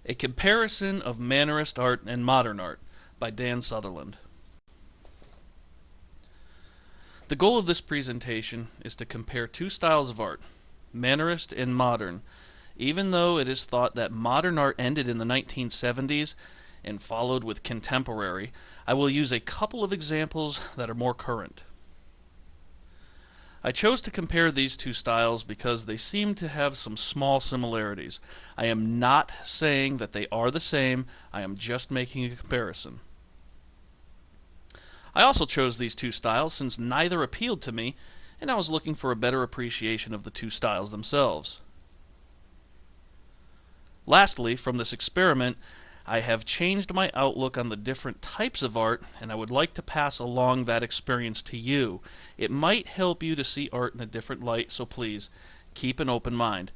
A Comparison of Mannerist Art and Modern Art by Dan Sutherland. The goal of this presentation is to compare two styles of art, Mannerist and modern, even though it is thought that modern art ended in the 1970s and followed with contemporary. I will use a couple of examples that are more current. I chose to compare these two styles because they seem to have some small similarities. I am not saying that they are the same, I am just making a comparison. I also chose these two styles since neither appealed to me, and I was looking for a better appreciation of the two styles themselves. Lastly, from this experiment, I have changed my outlook on the different types of art, and I would like to pass along that experience to you. It might help you to see art in a different light, so please, keep an open mind.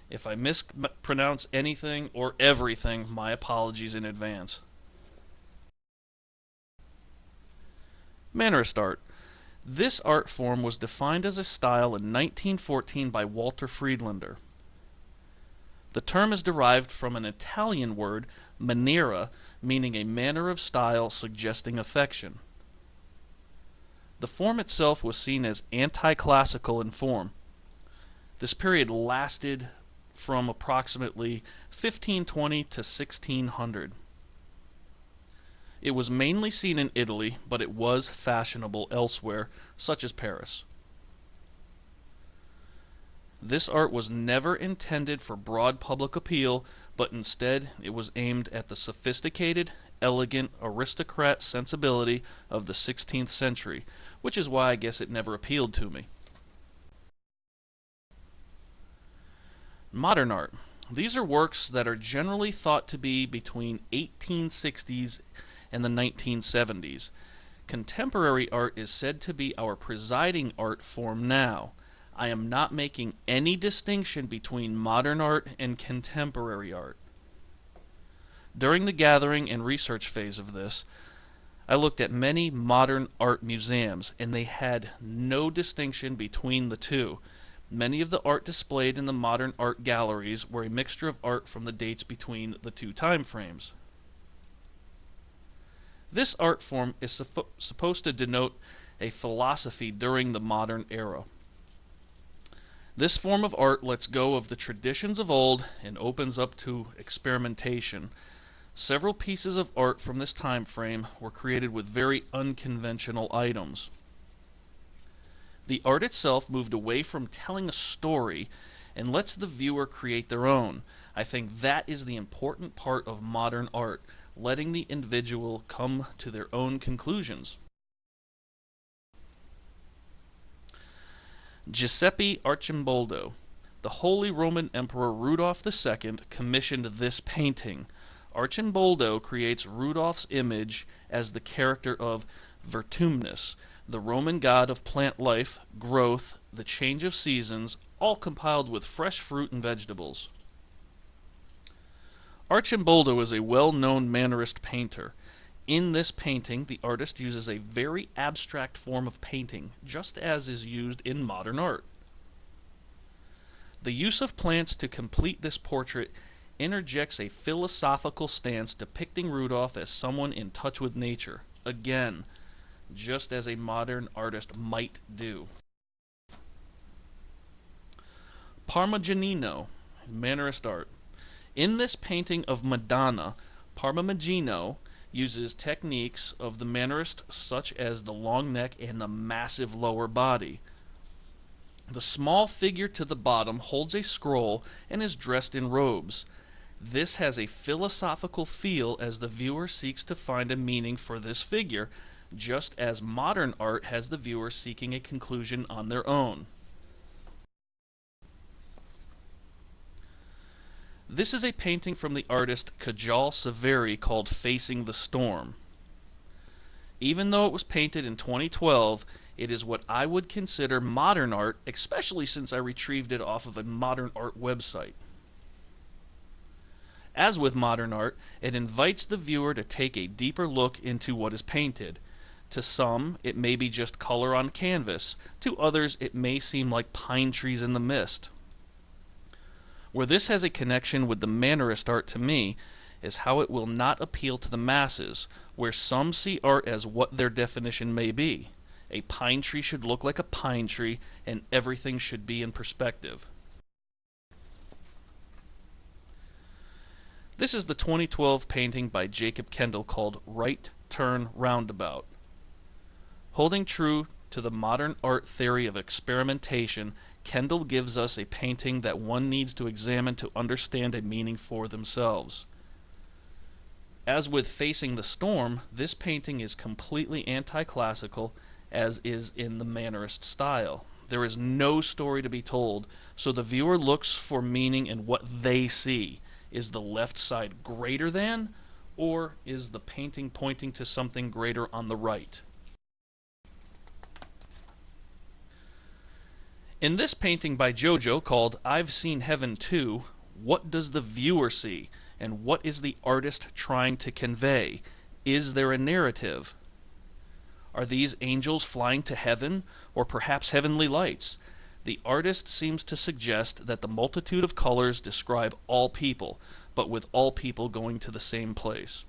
If I mispronounce anything or everything, my apologies in advance. Mannerist art. This art form was defined as a style in 1914 by Walter Friedlander. The term is derived from an Italian word, maniera, meaning a manner of style suggesting affection. The form itself was seen as anti-classical in form. This period lasted from approximately 1520 to 1600. It was mainly seen in Italy, but it was fashionable elsewhere, such as Paris. This art was never intended for broad public appeal, but instead it was aimed at the sophisticated, elegant, aristocrat sensibility of the 16th century, which is why I guess it never appealed to me. Modern art. These are works that are generally thought to be between 1860s and the 1970s. Contemporary art is said to be our presiding art form now. I am not making any distinction between modern art and contemporary art. During the gathering and research phase of this, I looked at many modern art museums, and they had no distinction between the two. Many of the art displayed in the modern art galleries were a mixture of art from the dates between the two time frames. This art form is supposed to denote a philosophy during the modern era. This form of art lets go of the traditions of old and opens up to experimentation. Several pieces of art from this time frame were created with very unconventional items. The art itself moved away from telling a story and lets the viewer create their own. I think that is the important part of modern art, letting the individual come to their own conclusions. Giuseppe Arcimboldo. The Holy Roman Emperor Rudolph II commissioned this painting. Arcimboldo creates Rudolph's image as the character of Vertumnus, the Roman god of plant life, growth, the change of seasons, all compiled with fresh fruit and vegetables. Arcimboldo is a well-known Mannerist painter. In this painting, the artist uses a very abstract form of painting, just as is used in modern art. The use of plants to complete this portrait interjects a philosophical stance depicting Rudolph as someone in touch with nature, again, just as a modern artist might do. Parmigianino, Mannerist art. In this painting of Madonna, Parmigianino uses techniques of the Mannerist such as the long neck and the massive lower body. The small figure to the bottom holds a scroll and is dressed in robes. This has a philosophical feel as the viewer seeks to find a meaning for this figure, just as modern art has the viewer seeking a conclusion on their own. This is a painting from the artist Kajal Severi called Facing the Storm. Even though it was painted in 2012, it is what I would consider modern art, especially since I retrieved it off of a modern art website. As with modern art, it invites the viewer to take a deeper look into what is painted. To some, it may be just color on canvas. To others, it may seem like pine trees in the mist. Where this has a connection with the Mannerist art to me is how it will not appeal to the masses, where some see art as what their definition may be. A pine tree should look like a pine tree, and everything should be in perspective. This is the 2012 painting by Jacob Kendall called Right Turn Roundabout. Holding true to the modern art theory of experimentation, Kendall gives us a painting that one needs to examine to understand a meaning for themselves. As with Facing the Storm, this painting is completely anti-classical, as is in the Mannerist style. There is no story to be told, so the viewer looks for meaning in what they see. Is the left side greater than, or is the painting pointing to something greater on the right? In this painting by Jojo called I've Seen Heaven Too, what does the viewer see, and what is the artist trying to convey? Is there a narrative? Are these angels flying to heaven, or perhaps heavenly lights? The artist seems to suggest that the multitude of colors describe all people, but with all people going to the same place.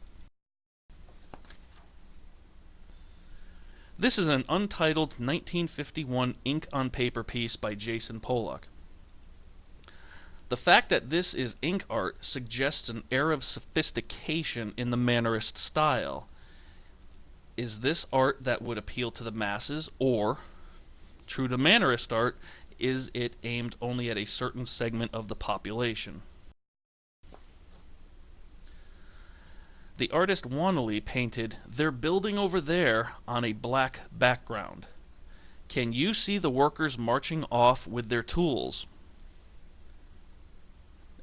This is an untitled 1951 ink on paper piece by Jason Pollock. The fact that this is ink art suggests an air of sophistication in the Mannerist style. Is this art that would appeal to the masses, or, true to Mannerist art, is it aimed only at a certain segment of the population? The artist Wanley painted "They're building over there" on a black background. Can you see the workers marching off with their tools?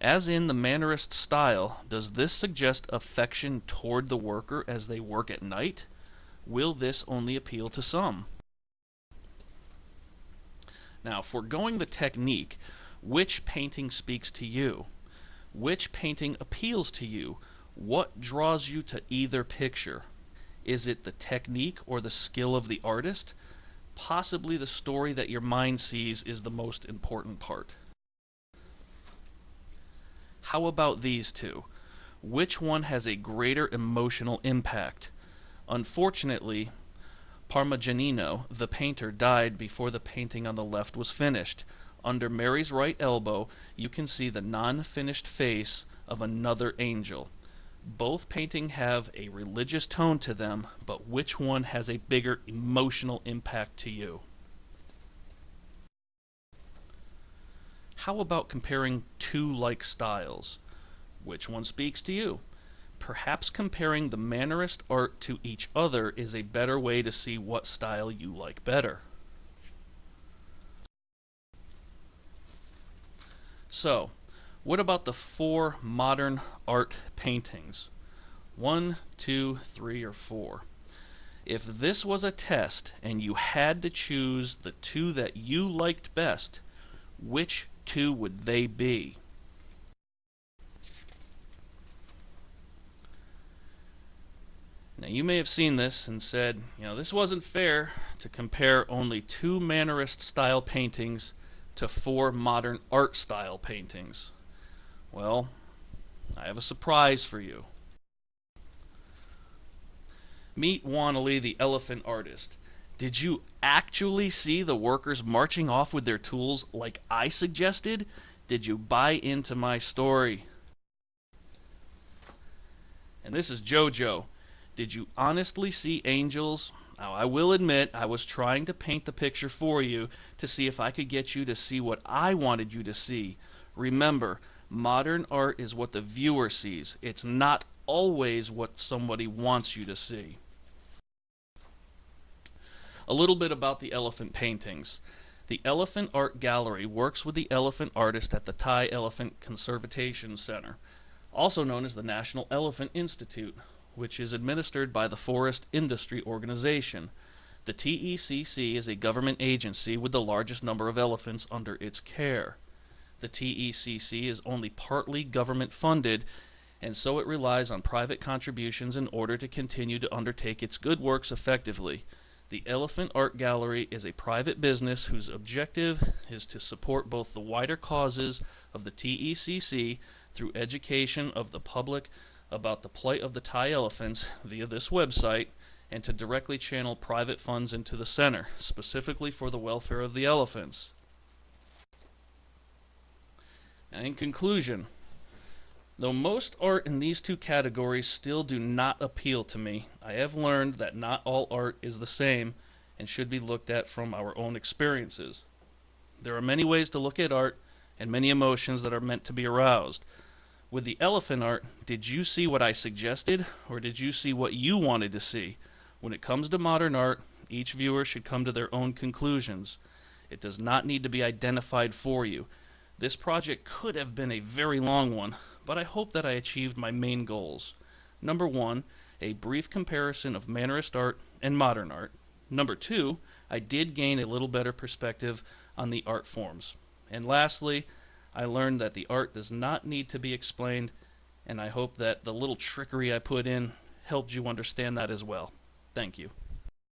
As in the Mannerist style, does this suggest affection toward the worker as they work at night? Will this only appeal to some? Now, foregoing the technique, which painting speaks to you? Which painting appeals to you? What draws you to either picture? Is it the technique or the skill of the artist? Possibly the story that your mind sees is the most important part. How about these two? Which one has a greater emotional impact? Unfortunately, Parmigianino, the painter, died before the painting on the left was finished. Under Mary's right elbow, you can see the non-finished face of another angel. Both paintings have a religious tone to them, but which one has a bigger emotional impact to you? How about comparing two like styles? Which one speaks to you? Perhaps comparing the Mannerist art to each other is a better way to see what style you like better. So, what about the 4 modern art paintings? 1, 2, 3, or 4. If this was a test and you had to choose the 2 that you liked best, which 2 would they be? Now, you may have seen this and said, this wasn't fair to compare only 2 Mannerist style paintings to 4 modern art style paintings. Well, I have a surprise for you. Meet Wanley, the elephant artist. Did you actually see the workers marching off with their tools like I suggested? Did you buy into my story? And this is Jojo. Did you honestly see angels? Now, I will admit I was trying to paint the picture for you to see if I could get you to see what I wanted you to see. Remember, modern art is what the viewer sees. It's not always what somebody wants you to see. A little bit about the elephant paintings. The Elephant Art Gallery works with the elephant artist at the Thai Elephant Conservation Center, also known as the National Elephant Institute, which is administered by the Forest Industry Organization. The TECC is a government agency with the largest number of elephants under its care. The TECC is only partly government funded, and so it relies on private contributions in order to continue to undertake its good works effectively. The Elephant Art Gallery is a private business whose objective is to support both the wider causes of the TECC through education of the public about the plight of the Thai elephants via this website, and to directly channel private funds into the center, specifically for the welfare of the elephants. And in conclusion, though most art in these two categories still do not appeal to me, I have learned that not all art is the same and should be looked at from our own experiences. There are many ways to look at art and many emotions that are meant to be aroused. With the elephant art, did you see what I suggested, or did you see what you wanted to see? When it comes to modern art, each viewer should come to their own conclusions. It does not need to be identified for you. This project could have been a very long one, but I hope that I achieved my main goals. Number 1, a brief comparison of Mannerist art and modern art. Number 2, I did gain a little better perspective on the art forms. And lastly, I learned that the art does not need to be explained, and I hope that the little trickery I put in helped you understand that as well. Thank you.